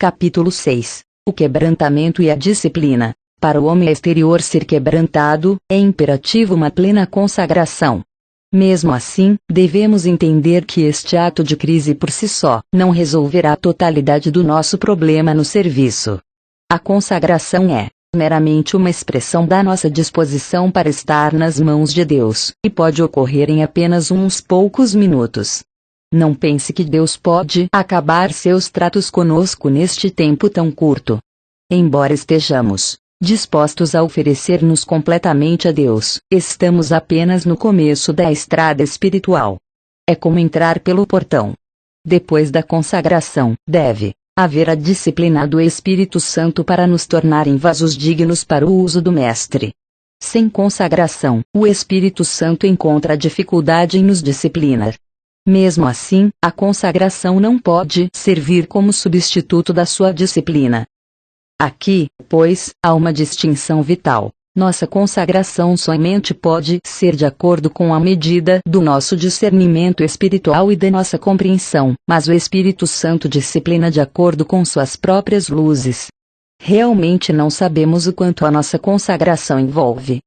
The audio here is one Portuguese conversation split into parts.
Capítulo 6. O quebrantamento e a disciplina. Para o homem exterior ser quebrantado, é imperativo uma plena consagração. Mesmo assim, devemos entender que este ato de crise por si só não resolverá a totalidade do nosso problema no serviço. A consagração é meramente uma expressão da nossa disposição para estar nas mãos de Deus, e pode ocorrer em apenas uns poucos minutos. Não pense que Deus pode acabar seus tratos conosco neste tempo tão curto. Embora estejamos dispostos a oferecer-nos completamente a Deus, estamos apenas no começo da estrada espiritual. É como entrar pelo portão. Depois da consagração, deve haver a disciplina do Espírito Santo para nos tornarem vasos dignos para o uso do Mestre. Sem consagração, o Espírito Santo encontra dificuldade em nos disciplinar. Mesmo assim, a consagração não pode servir como substituto da sua disciplina. Aqui, pois, há uma distinção vital. Nossa consagração somente pode ser de acordo com a medida do nosso discernimento espiritual e da nossa compreensão, mas o Espírito Santo disciplina de acordo com suas próprias luzes. Realmente não sabemos o quanto a nossa consagração envolve.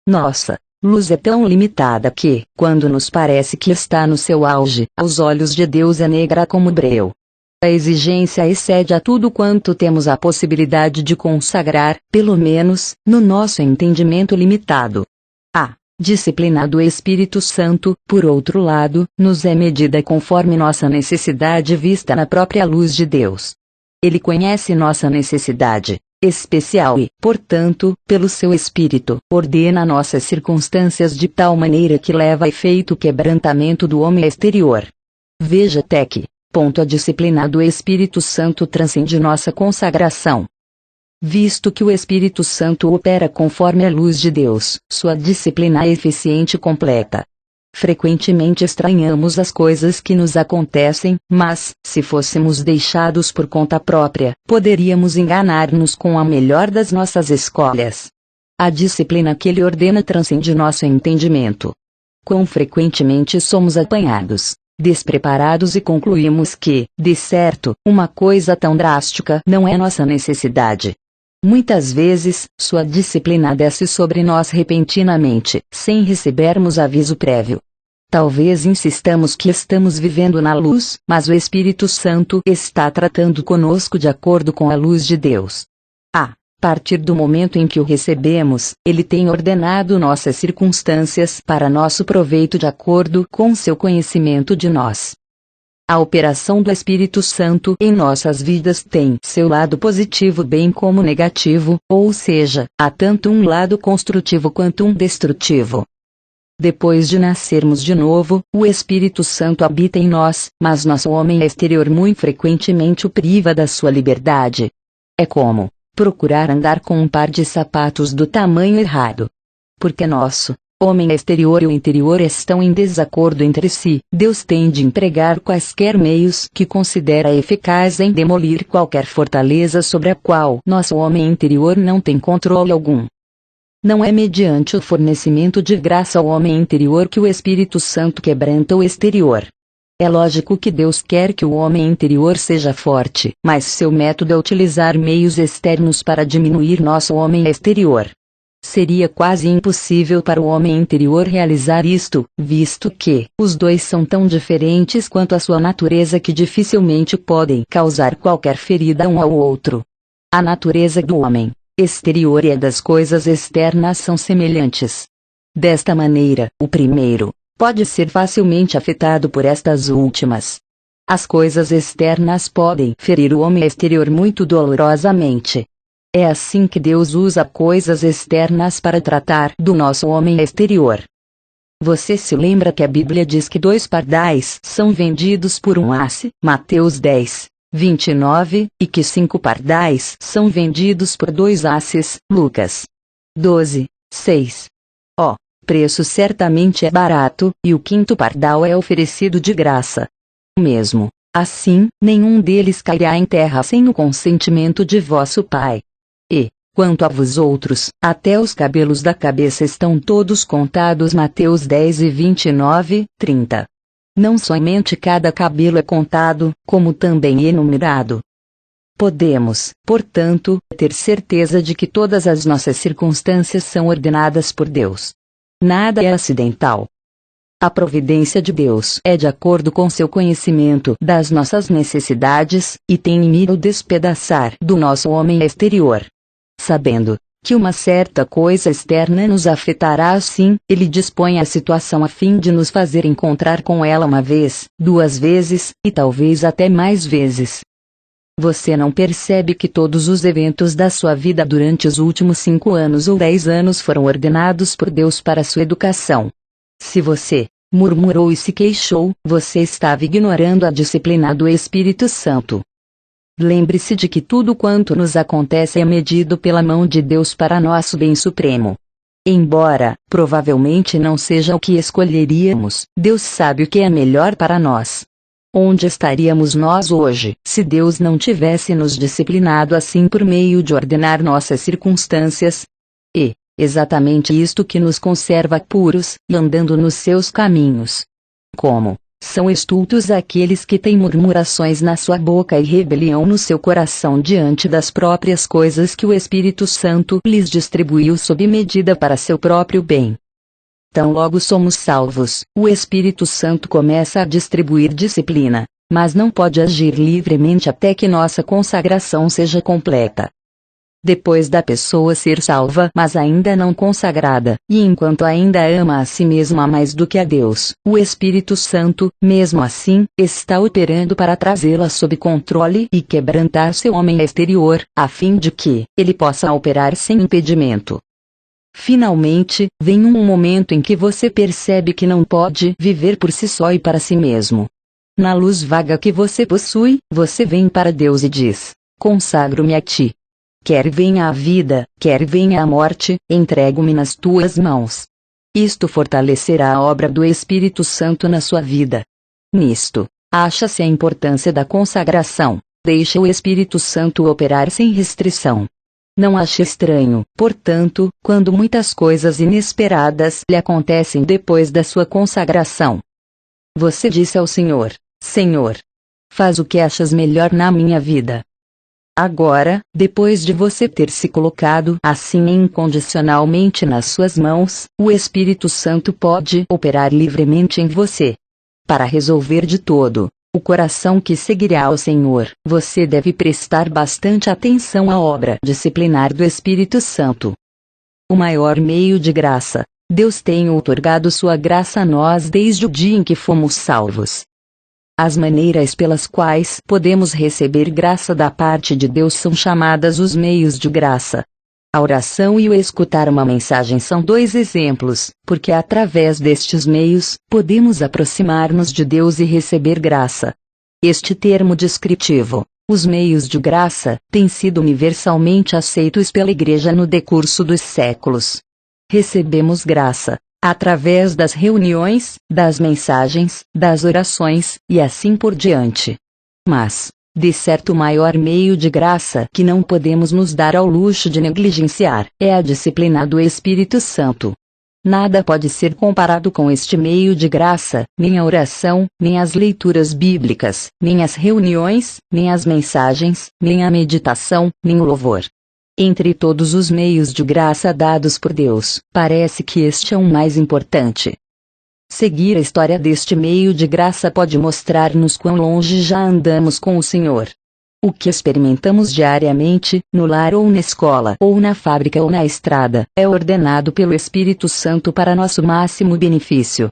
Nossa luz é tão limitada que, quando nos parece que está no seu auge, aos olhos de Deus é negra como breu. A exigência excede a tudo quanto temos a possibilidade de consagrar, pelo menos, no nosso entendimento limitado. A disciplina do Espírito Santo, por outro lado, nos é medida conforme nossa necessidade vista na própria luz de Deus. Ele conhece nossa necessidade especial e, portanto, pelo seu Espírito, ordena nossas circunstâncias de tal maneira que leva a efeito o quebrantamento do homem exterior. Veja até que ponto a disciplina do Espírito Santo transcende nossa consagração. Visto que o Espírito Santo opera conforme a luz de Deus, sua disciplina é eficiente e completa. Frequentemente estranhamos as coisas que nos acontecem, mas, se fôssemos deixados por conta própria, poderíamos enganar-nos com a melhor das nossas escolhas. A disciplina que ele ordena transcende nosso entendimento. Quão frequentemente somos apanhados despreparados e concluímos que, de certo, uma coisa tão drástica não é nossa necessidade. Muitas vezes, sua disciplina desce sobre nós repentinamente, sem recebermos aviso prévio. Talvez insistamos que estamos vivendo na luz, mas o Espírito Santo está tratando conosco de acordo com a luz de Deus. A partir do momento em que o recebemos, ele tem ordenado nossas circunstâncias para nosso proveito de acordo com seu conhecimento de nós. A operação do Espírito Santo em nossas vidas tem seu lado positivo bem como negativo, ou seja, há tanto um lado construtivo quanto um destrutivo. Depois de nascermos de novo, o Espírito Santo habita em nós, mas nosso homem exterior muito frequentemente o priva da sua liberdade. É como procurar andar com um par de sapatos do tamanho errado. Porque nosso homem exterior e o interior estão em desacordo entre si, Deus tem de empregar quaisquer meios que considera eficazes em demolir qualquer fortaleza sobre a qual nosso homem interior não tem controle algum. Não é mediante o fornecimento de graça ao homem interior que o Espírito Santo quebranta o exterior. É lógico que Deus quer que o homem interior seja forte, mas seu método é utilizar meios externos para diminuir nosso homem exterior. Seria quase impossível para o homem interior realizar isto, visto que os dois são tão diferentes quanto a sua natureza que dificilmente podem causar qualquer ferida um ao outro. A natureza do homem exterior e a das coisas externas são semelhantes. Desta maneira, o primeiro pode ser facilmente afetado por estas últimas. As coisas externas podem ferir o homem exterior muito dolorosamente. É assim que Deus usa coisas externas para tratar do nosso homem exterior. Você se lembra que a Bíblia diz que 2 pardais são vendidos por um asse, Mateus 10, 29, e que 5 pardais são vendidos por 2 asses, Lucas 12, 6. O preço certamente é barato, e o 5º pardal é oferecido de graça. Mesmo assim, nenhum deles cairá em terra sem o consentimento de vosso Pai. E, quanto a vós outros, até os cabelos da cabeça estão todos contados. Mateus 10 e 29, 30. Não somente cada cabelo é contado, como também enumerado. Podemos, portanto, ter certeza de que todas as nossas circunstâncias são ordenadas por Deus. Nada é acidental. A providência de Deus é de acordo com seu conhecimento das nossas necessidades, e tem em mira o despedaçar do nosso homem exterior. Sabendo que uma certa coisa externa nos afetará assim, ele dispõe a situação a fim de nos fazer encontrar com ela uma vez, duas vezes, e talvez até mais vezes. Você não percebe que todos os eventos da sua vida durante os últimos 5 anos ou 10 anos foram ordenados por Deus para sua educação. Se você murmurou e se queixou, você estava ignorando a disciplina do Espírito Santo. Lembre-se de que tudo quanto nos acontece é medido pela mão de Deus para nosso bem supremo. Embora, provavelmente não seja o que escolheríamos, Deus sabe o que é melhor para nós. Onde estaríamos nós hoje, se Deus não tivesse nos disciplinado assim por meio de ordenar nossas circunstâncias? É exatamente isto que nos conserva puros, e andando nos seus caminhos. Como são estultos aqueles que têm murmurações na sua boca e rebelião no seu coração diante das próprias coisas que o Espírito Santo lhes distribuiu sob medida para seu próprio bem. Tão logo somos salvos, o Espírito Santo começa a distribuir disciplina, mas não pode agir livremente até que nossa consagração seja completa. Depois da pessoa ser salva, mas ainda não consagrada, e enquanto ainda ama a si mesma mais do que a Deus, o Espírito Santo, mesmo assim, está operando para trazê-la sob controle e quebrantar seu homem exterior, a fim de que ele possa operar sem impedimento. Finalmente, vem um momento em que você percebe que não pode viver por si só e para si mesmo. Na luz vaga que você possui, você vem para Deus e diz: consagro-me a ti. Quer venha a vida, quer venha a morte, entrego-me nas tuas mãos. Isto fortalecerá a obra do Espírito Santo na sua vida. Nisto, acha-se a importância da consagração. Deixe o Espírito Santo operar sem restrição. Não ache estranho, portanto, quando muitas coisas inesperadas lhe acontecem depois da sua consagração. Você disse ao Senhor: Senhor, faz o que achas melhor na minha vida. Agora, depois de você ter se colocado assim incondicionalmente nas suas mãos, o Espírito Santo pode operar livremente em você. Para resolver de todo o coração que seguirá ao Senhor, você deve prestar bastante atenção à obra disciplinar do Espírito Santo. O maior meio de graça. Deus tem outorgado sua graça a nós desde o dia em que fomos salvos. As maneiras pelas quais podemos receber graça da parte de Deus são chamadas os meios de graça. A oração e o escutar uma mensagem são 2 exemplos, porque através destes meios, podemos aproximar-nos de Deus e receber graça. Este termo descritivo, os meios de graça, tem sido universalmente aceitos pela Igreja no decurso dos séculos. Recebemos graça através das reuniões, das mensagens, das orações, e assim por diante. Mas, de certo, o maior meio de graça que não podemos nos dar ao luxo de negligenciar é a disciplina do Espírito Santo. Nada pode ser comparado com este meio de graça, nem a oração, nem as leituras bíblicas, nem as reuniões, nem as mensagens, nem a meditação, nem o louvor. Entre todos os meios de graça dados por Deus, parece que este é o mais importante. Seguir a história deste meio de graça pode mostrar-nos quão longe já andamos com o Senhor. O que experimentamos diariamente, no lar ou na escola, ou na fábrica ou na estrada, é ordenado pelo Espírito Santo para nosso máximo benefício.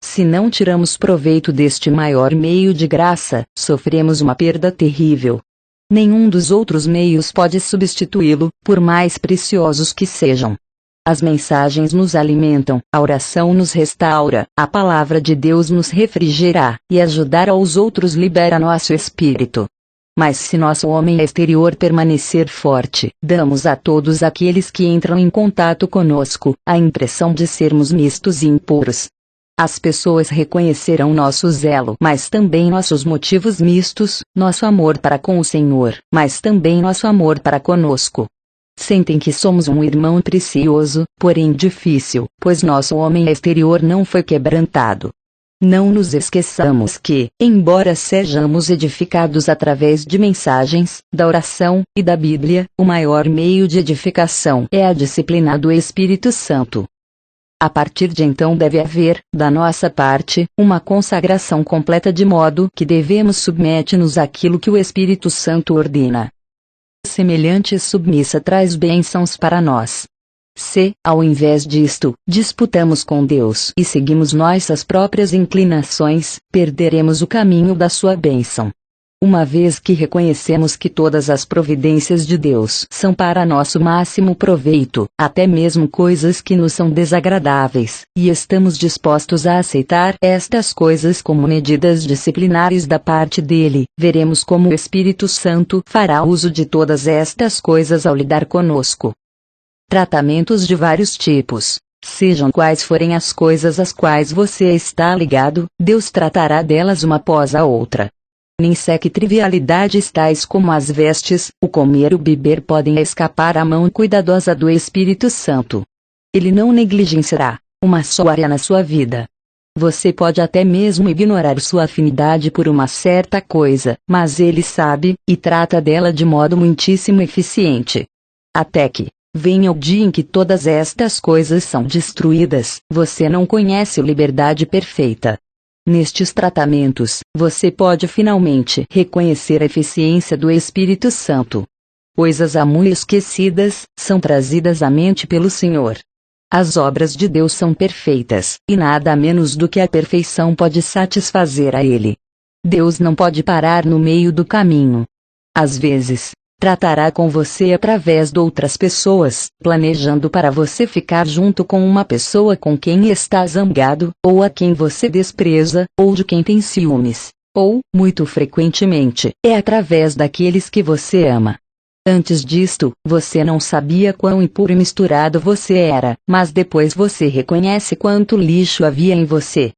Se não tiramos proveito deste maior meio de graça, sofremos uma perda terrível. Nenhum dos outros meios pode substituí-lo, por mais preciosos que sejam. As mensagens nos alimentam, a oração nos restaura, a palavra de Deus nos refrigerará, e ajudar aos outros libera nosso espírito. Mas se nosso homem exterior permanecer forte, damos a todos aqueles que entram em contato conosco, a impressão de sermos mistos e impuros. As pessoas reconhecerão nosso zelo, mas também nossos motivos mistos, nosso amor para com o Senhor, mas também nosso amor para conosco. Sentem que somos um irmão precioso, porém difícil, pois nosso homem exterior não foi quebrantado. Não nos esqueçamos que, embora sejamos edificados através de mensagens, da oração e da Bíblia, o maior meio de edificação é a disciplina do Espírito Santo. A partir de então deve haver, da nossa parte, uma consagração completa de modo que devemos submeter-nos àquilo que o Espírito Santo ordena. Semelhante submissa traz bênçãos para nós. Se, ao invés disto, disputamos com Deus e seguimos nossas próprias inclinações, perderemos o caminho da sua bênção. Uma vez que reconhecemos que todas as providências de Deus são para nosso máximo proveito, até mesmo coisas que nos são desagradáveis, e estamos dispostos a aceitar estas coisas como medidas disciplinares da parte dele, veremos como o Espírito Santo fará uso de todas estas coisas ao lidar conosco. Tratamentos de vários tipos. Sejam quais forem as coisas às quais você está ligado, Deus tratará delas uma após a outra. Nem sequer trivialidades tais como as vestes, o comer ou beber podem escapar à mão cuidadosa do Espírito Santo. Ele não negligenciará uma só área na sua vida. Você pode até mesmo ignorar sua afinidade por uma certa coisa, mas ele sabe, e trata dela de modo muitíssimo eficiente. Até que venha o dia em que todas estas coisas são destruídas, você não conhece a liberdade perfeita. Nestes tratamentos, você pode finalmente reconhecer a eficiência do Espírito Santo. Coisas há muito esquecidas, são trazidas à mente pelo Senhor. As obras de Deus são perfeitas, e nada menos do que a perfeição pode satisfazer a Ele. Deus não pode parar no meio do caminho. Às vezes, tratará com você através de outras pessoas, planejando para você ficar junto com uma pessoa com quem está zangado, ou a quem você despreza, ou de quem tem ciúmes. Ou, muito frequentemente, é através daqueles que você ama. Antes disto, você não sabia quão impuro e misturado você era, mas depois você reconhece quanto lixo havia em você.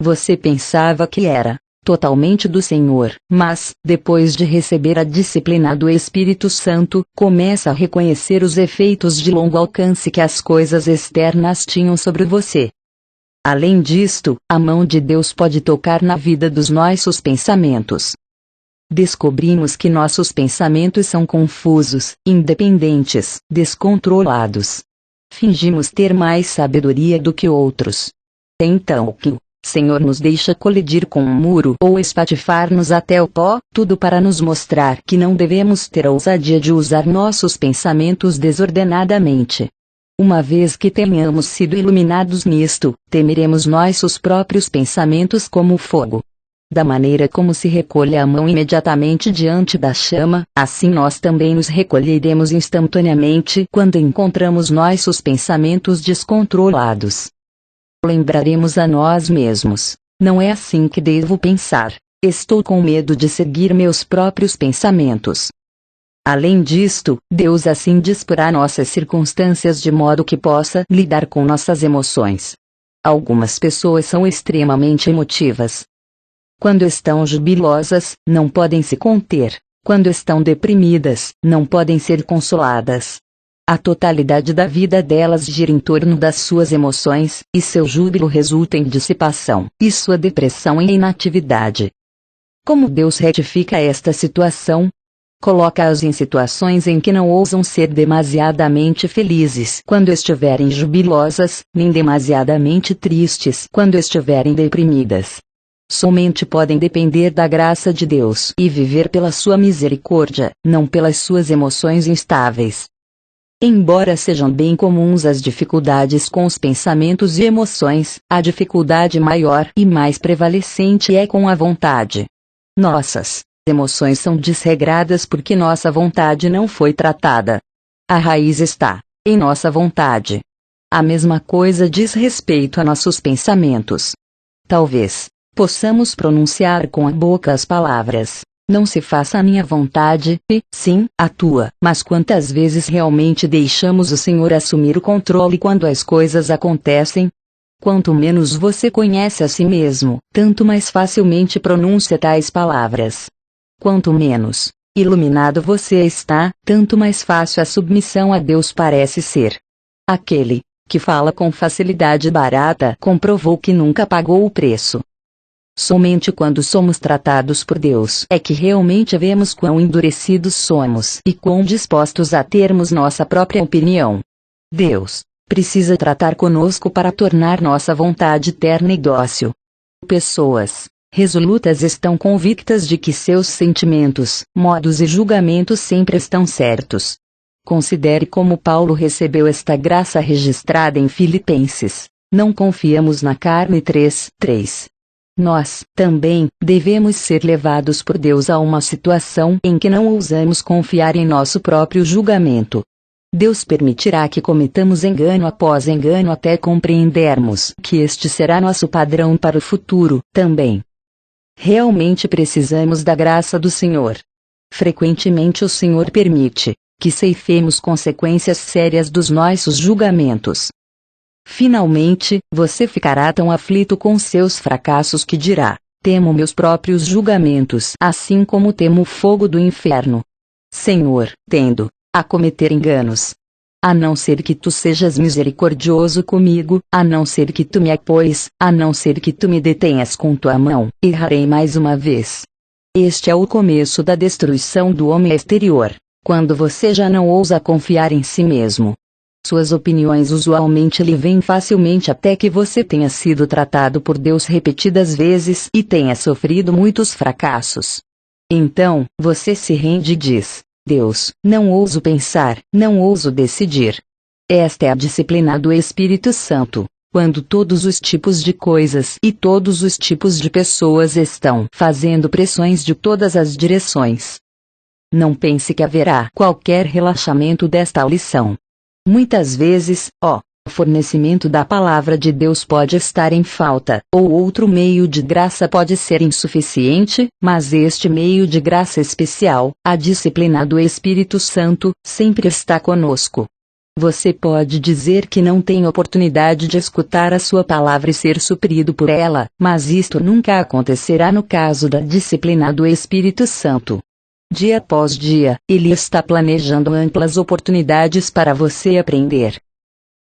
Você pensava que era totalmente do Senhor, mas, depois de receber a disciplina do Espírito Santo, começa a reconhecer os efeitos de longo alcance que as coisas externas tinham sobre você. Além disto, a mão de Deus pode tocar na vida dos nossos pensamentos. Descobrimos que nossos pensamentos são confusos, independentes, descontrolados. Fingimos ter mais sabedoria do que outros. Então que o Senhor nos deixa colidir com um muro ou espatifar-nos até o pó, tudo para nos mostrar que não devemos ter a ousadia de usar nossos pensamentos desordenadamente. Uma vez que tenhamos sido iluminados nisto, temeremos nossos próprios pensamentos como o fogo. Da maneira como se recolhe a mão imediatamente diante da chama, assim nós também nos recolheremos instantaneamente quando encontramos nossos pensamentos descontrolados. Lembraremos a nós mesmos: não é assim que devo pensar. Estou com medo de seguir meus próprios pensamentos. Além disto, Deus assim disporá nossas circunstâncias de modo que possa lidar com nossas emoções. Algumas pessoas são extremamente emotivas. Quando estão jubilosas, não podem se conter. Quando estão deprimidas, não podem ser consoladas. A totalidade da vida delas gira em torno das suas emoções, e seu júbilo resulta em dissipação, e sua depressão em inatividade. Como Deus retifica esta situação? Coloca-as em situações em que não ousam ser demasiadamente felizes quando estiverem jubilosas, nem demasiadamente tristes quando estiverem deprimidas. Somente podem depender da graça de Deus e viver pela sua misericórdia, não pelas suas emoções instáveis. Embora sejam bem comuns as dificuldades com os pensamentos e emoções, a dificuldade maior e mais prevalecente é com a vontade. Nossas emoções são desregradas porque nossa vontade não foi tratada. A raiz está em nossa vontade. A mesma coisa diz respeito a nossos pensamentos. Talvez possamos pronunciar com a boca as palavras: não se faça a minha vontade, e, sim, a tua. Mas quantas vezes realmente deixamos o Senhor assumir o controle quando as coisas acontecem? Quanto menos você conhece a si mesmo, tanto mais facilmente pronuncia tais palavras. Quanto menos iluminado você está, tanto mais fácil a submissão a Deus parece ser. Aquele que fala com facilidade barata comprovou que nunca pagou o preço. Somente quando somos tratados por Deus é que realmente vemos quão endurecidos somos e quão dispostos a termos nossa própria opinião. Deus precisa tratar conosco para tornar nossa vontade terna e dócil. Pessoas resolutas estão convictas de que seus sentimentos, modos e julgamentos sempre estão certos. Considere como Paulo recebeu esta graça registrada em Filipenses. Não confiamos na carne 3:3. Nós, também, devemos ser levados por Deus a uma situação em que não ousamos confiar em nosso próprio julgamento. Deus permitirá que cometamos engano após engano até compreendermos que este será nosso padrão para o futuro, também. Realmente precisamos da graça do Senhor. Frequentemente o Senhor permite que ceifemos consequências sérias dos nossos julgamentos. Finalmente, você ficará tão aflito com seus fracassos que dirá: temo meus próprios julgamentos, assim como temo o fogo do inferno. Senhor, tendo a cometer enganos. A não ser que tu sejas misericordioso comigo, a não ser que tu me apoies, a não ser que tu me detenhas com tua mão, errarei mais uma vez. Este é o começo da destruição do homem exterior, quando você já não ousa confiar em si mesmo. Suas opiniões usualmente lhe vêm facilmente até que você tenha sido tratado por Deus repetidas vezes e tenha sofrido muitos fracassos. Então, você se rende e diz: Deus, não ouso pensar, não ouso decidir. Esta é a disciplina do Espírito Santo, quando todos os tipos de coisas e todos os tipos de pessoas estão fazendo pressões de todas as direções. Não pense que haverá qualquer relaxamento desta lição. Muitas vezes, o fornecimento da palavra de Deus pode estar em falta, ou outro meio de graça pode ser insuficiente, mas este meio de graça especial, a disciplina do Espírito Santo, sempre está conosco. Você pode dizer que não tem oportunidade de escutar a sua palavra e ser suprido por ela, mas isto nunca acontecerá no caso da disciplina do Espírito Santo. Dia após dia, Ele está planejando amplas oportunidades para você aprender.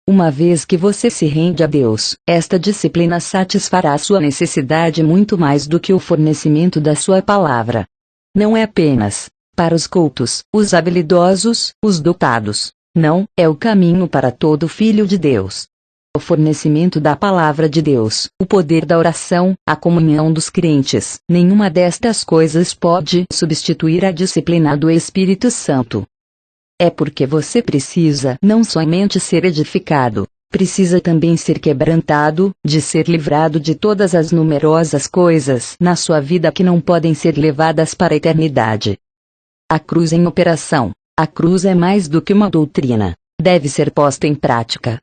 Uma vez que você se rende a Deus, esta disciplina satisfará sua necessidade muito mais do que o fornecimento da sua palavra. Não é apenas para os cultos, os habilidosos, os dotados. Não, é o caminho para todo filho de Deus. O fornecimento da palavra de Deus, o poder da oração, a comunhão dos crentes, nenhuma destas coisas pode substituir a disciplina do Espírito Santo. É porque você precisa não somente ser edificado, precisa também ser quebrantado, de ser livrado de todas as numerosas coisas na sua vida que não podem ser levadas para a eternidade. A cruz em operação. A cruz é mais do que uma doutrina. Deve ser posta em prática.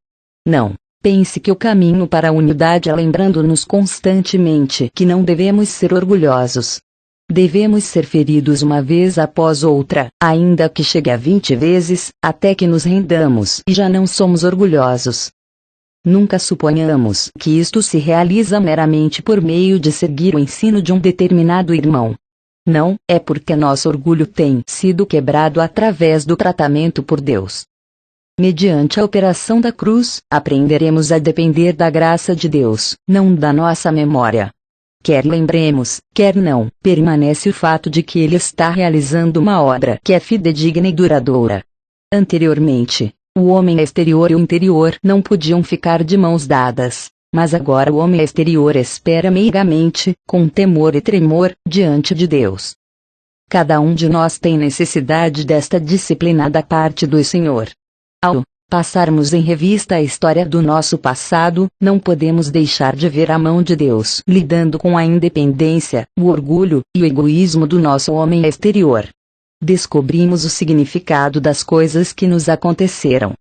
Não pense que o caminho para a unidade é lembrando-nos constantemente que não devemos ser orgulhosos. Devemos ser feridos uma vez após outra, ainda que chegue a 20 vezes, até que nos rendamos e já não somos orgulhosos. Nunca suponhamos que isto se realiza meramente por meio de seguir o ensino de um determinado irmão. Não, é porque nosso orgulho tem sido quebrado através do tratamento por Deus. Mediante a operação da cruz, aprenderemos a depender da graça de Deus, não da nossa memória. Quer lembremos, quer não, permanece o fato de que Ele está realizando uma obra que é fidedigna e duradoura. Anteriormente, o homem exterior e o interior não podiam ficar de mãos dadas, mas agora o homem exterior espera meigamente, com temor e tremor, diante de Deus. Cada um de nós tem necessidade desta disciplina da parte do Senhor. Ao passarmos em revista a história do nosso passado, não podemos deixar de ver a mão de Deus lidando com a independência, o orgulho e o egoísmo do nosso homem exterior. Descobrimos o significado das coisas que nos aconteceram,